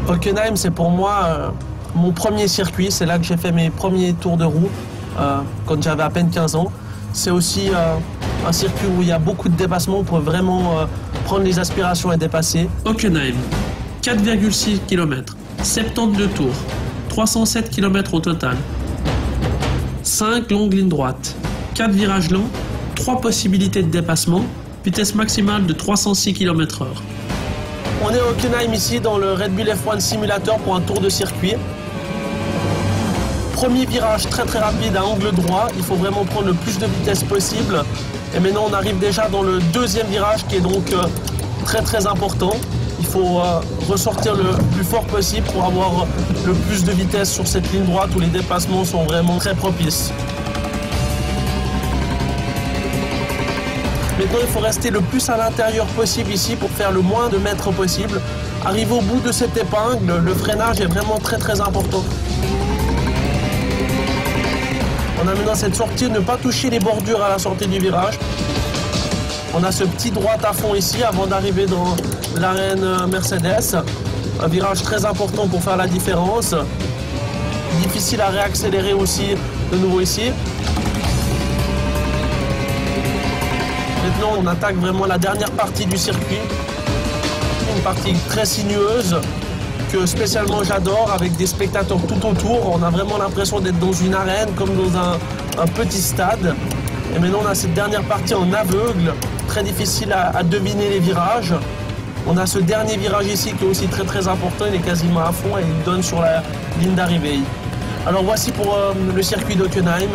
Hockenheim, c'est pour moi mon premier circuit. C'est là que j'ai fait mes premiers tours de roue quand j'avais à peine 15 ans. C'est aussi un circuit où il y a beaucoup de dépassements pour vraiment prendre les aspirations et dépasser. Hockenheim, 4,6 km, 72 tours, 307 km au total. 5 longues lignes droites, 4 virages lents, 3 possibilités de dépassement, vitesse maximale de 306 km/h. On est à Hockenheim ici dans le Red Bull F1 Simulator pour un tour de circuit. Premier virage très rapide à angle droit, il faut vraiment prendre le plus de vitesse possible. Et maintenant on arrive déjà dans le deuxième virage qui est donc très important. Il faut ressortir le plus fort possible pour avoir le plus de vitesse sur cette ligne droite où les dépassements sont vraiment très propices. Maintenant, il faut rester le plus à l'intérieur possible ici pour faire le moins de mètres possible. Arriver au bout de cette épingle, le freinage est vraiment très important. On a maintenant cette sortie, ne pas toucher les bordures à la sortie du virage. On a ce petit droit à fond ici avant d'arriver dans l'arène Mercedes. Un virage très important pour faire la différence. Difficile à réaccélérer aussi de nouveau ici. Maintenant, on attaque vraiment la dernière partie du circuit. Une partie très sinueuse que spécialement j'adore avec des spectateurs tout autour. On a vraiment l'impression d'être dans une arène comme dans un petit stade. Et maintenant, on a cette dernière partie en aveugle, très difficile à deviner les virages. On a ce dernier virage ici qui est aussi très important. Il est quasiment à fond et il donne sur la ligne d'arrivée. Alors voici pour le circuit d'Hockenheim.